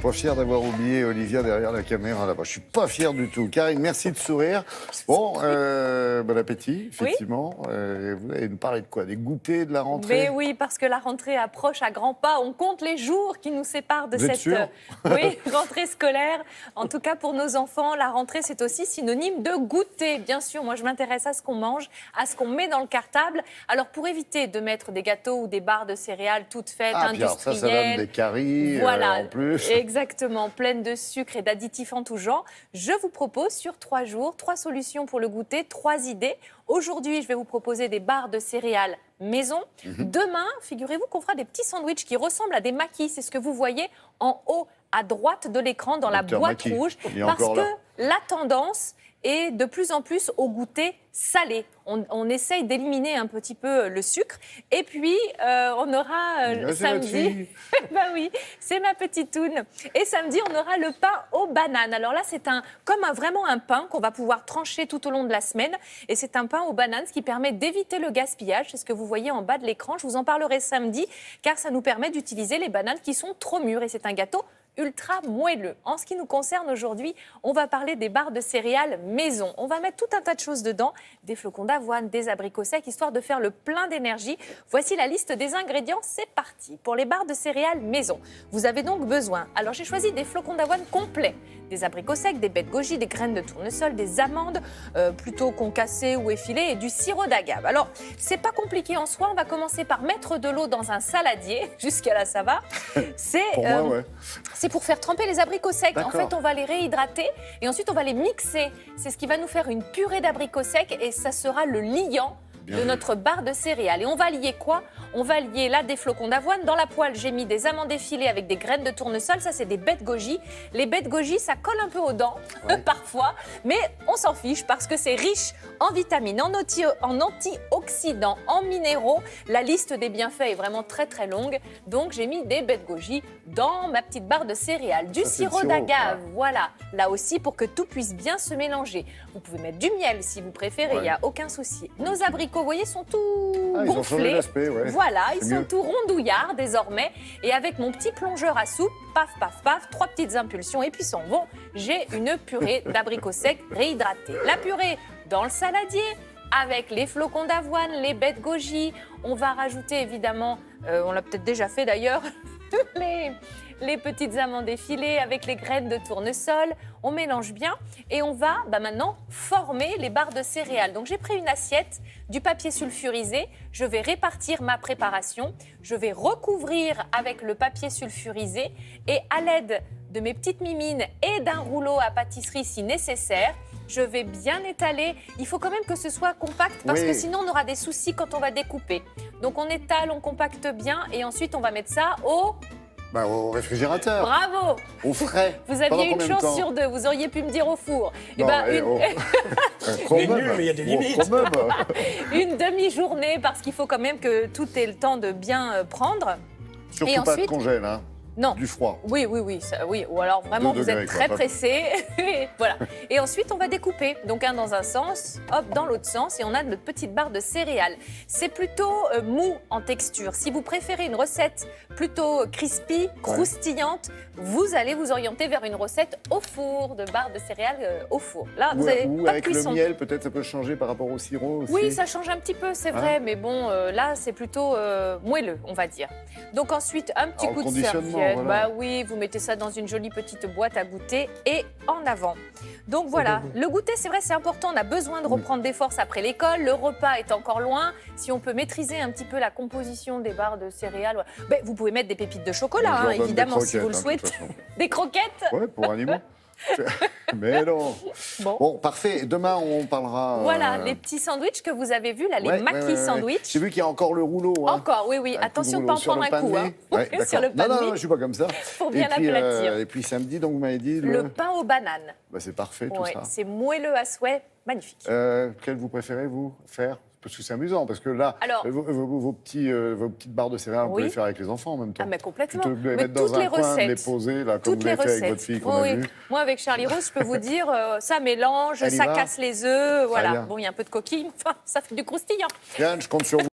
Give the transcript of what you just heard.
pas fier d'avoir oublié Olivia derrière la caméra là-bas. Je suis pas fier du tout. Karine, merci de sourire. Bon, bon appétit, effectivement. Vous allez nous parler de quoi? Des goûters de la rentrée? Mais oui, parce que la rentrée approche à grands pas. On compte les jours qui nous séparent de cette rentrée scolaire. En tout cas, pour nos enfants, la rentrée, c'est aussi synonyme de goûter. Bien sûr, moi, je m'intéresse à ce qu'on mange, à ce qu'on met dans le cartable. Alors, pour éviter de mettre des gâteaux ou des barres de céréales toutes faites, industrielles... ça donne des caries, voilà, en plus. Exactement, pleines de sucre et d'additifs en tout genre. Je vous propose sur 3 jours, 3 solutions pour le goûter, 3 idées. Aujourd'hui, je vais vous proposer des barres de céréales maison. Demain, figurez-vous qu'on fera des petits sandwichs qui ressemblent à des maquis. C'est ce que vous voyez en haut à droite de l'écran dans la boîte rouge. Parce que la tendance est de plus en plus au goûter salé. On essaye d'éliminer un petit peu le sucre. Et puis, on aura samedi... ben oui, c'est ma petite toune. Et samedi, on aura le pain aux bananes. Alors là, c'est vraiment un pain qu'on va pouvoir trancher tout au long de la semaine. Et c'est un pain aux bananes, ce qui permet d'éviter le gaspillage. C'est ce que vous voyez en bas de l'écran. Je vous en parlerai samedi, car ça nous permet d'utiliser les bananes qui sont trop mûres. Et c'est un gâteau ultra moelleux. En ce qui nous concerne aujourd'hui, on va parler des barres de céréales maison. On va mettre tout un tas de choses dedans, des flocons d'avoine, des abricots secs, histoire de faire le plein d'énergie. Voici la liste des ingrédients, c'est parti. Pour les barres de céréales maison, vous avez donc besoin, alors j'ai choisi des flocons d'avoine complets, des abricots secs, des baies de goji, des graines de tournesol, des amandes plutôt concassées ou effilées et du sirop d'agave. Alors, c'est pas compliqué en soi, on va commencer par mettre de l'eau dans un saladier, jusqu'à là ça va. C'est pour faire tremper les abricots secs. En fait, on va les réhydrater et ensuite on va les mixer. C'est ce qui va nous faire une purée d'abricots secs et ça sera le liant de notre barre de céréales. Et on va lier quoi? On va lier là des flocons d'avoine. Dans la poêle, j'ai mis des amandes effilées avec des graines de tournesol. Ça, c'est des baies de goji. Les baies de goji, ça colle un peu aux dents, parfois. Mais on s'en fiche parce que c'est riche en vitamines, en antioxydants, en minéraux. La liste des bienfaits est vraiment très, très longue. Donc, j'ai mis des baies de goji dans ma petite barre de céréales. Du sirop d'agave, voilà. Là aussi, pour que tout puisse bien se mélanger. Vous pouvez mettre du miel si vous préférez, il n'y a aucun souci. Nos abricots, vous voyez, sont tout gonflés. Voilà, ils sont tout rondouillards désormais. Et avec mon petit plongeur à soupe, paf, paf, paf, 3 petites impulsions et puis s'en vont. J'ai une purée d'abricots secs réhydratée. La purée dans le saladier avec les flocons d'avoine, les baies de goji. On va rajouter évidemment, on l'a peut-être déjà fait d'ailleurs, les petites amandes effilées avec les graines de tournesol. On mélange bien et on va maintenant former les barres de céréales. Donc j'ai pris une assiette, du papier sulfurisé. Je vais répartir ma préparation. Je vais recouvrir avec le papier sulfurisé et à l'aide de mes petites mimines et d'un rouleau à pâtisserie si nécessaire, je vais bien étaler. Il faut quand même que ce soit compact parce que sinon on aura des soucis quand on va découper. Donc on étale, on compacte bien et ensuite on va mettre ça au réfrigérateur. Bravo. Au frais. Vous aviez une chance sur 2. Vous auriez pu me dire au four. Non, mais il y a des limites. Une demi-journée parce qu'il faut quand même que tout ait le temps de bien prendre. Surtout et pas ensuite, de congèle, hein. Non. Du froid. Oui. Ou alors vraiment vous êtes très pressé. Voilà. Et ensuite on va découper. Donc un dans un sens, hop dans l'autre sens et on a notre petite barre de céréales. C'est plutôt mou en texture. Si vous préférez une recette plutôt crispy, croustillante, vous allez vous orienter vers une recette au four, de barre de céréales au four. Là vous avez pas de cuisson. Avec le miel peut-être ça peut changer par rapport au sirop aussi. Oui, ça change un petit peu, c'est vrai, mais bon là c'est plutôt moelleux, on va dire. Donc ensuite un petit coup de serviette. Voilà. Bah oui, vous mettez ça dans une jolie petite boîte à goûter et en avant. Donc voilà, le goûter, c'est vrai, c'est important. On a besoin de reprendre des forces après l'école. Le repas est encore loin. Si on peut maîtriser un petit peu la composition des barres de céréales, vous pouvez mettre des pépites de chocolat, évidemment, si vous le souhaitez. Des croquettes. Ouais, pour animaux. Mais non. Bon, parfait. Demain, on parlera... Voilà, les petits sandwichs que vous avez vus, là, les maquis sandwichs. J'ai vu qu'il y a encore le rouleau. Hein. Encore, oui. Attention de ne pas en prendre un coup. Sur le pain de mie. Non, je ne suis pas comme ça. Pour bien l'aplatir. Et puis samedi, donc, vous m'avez dit... Le pain aux bananes. C'est parfait, tout ça. C'est moelleux à souhait, magnifique. Quel vous préférez, vous, faire? Parce que c'est amusant, parce que là, vos petites barres de céréales, vous pouvez les faire avec les enfants en même temps. Ah, mais complètement. Plutôt que de les mettre dans un coin, de les poser, là, comme vous l'avez fait avec votre fille qu'on a vue. Moi, avec Charlie Rose, je peux vous dire, ça mélange, ça casse les œufs, voilà. Bon, il y a un peu de coquille, enfin, ça fait du croustillant. Yann, je compte sur vous.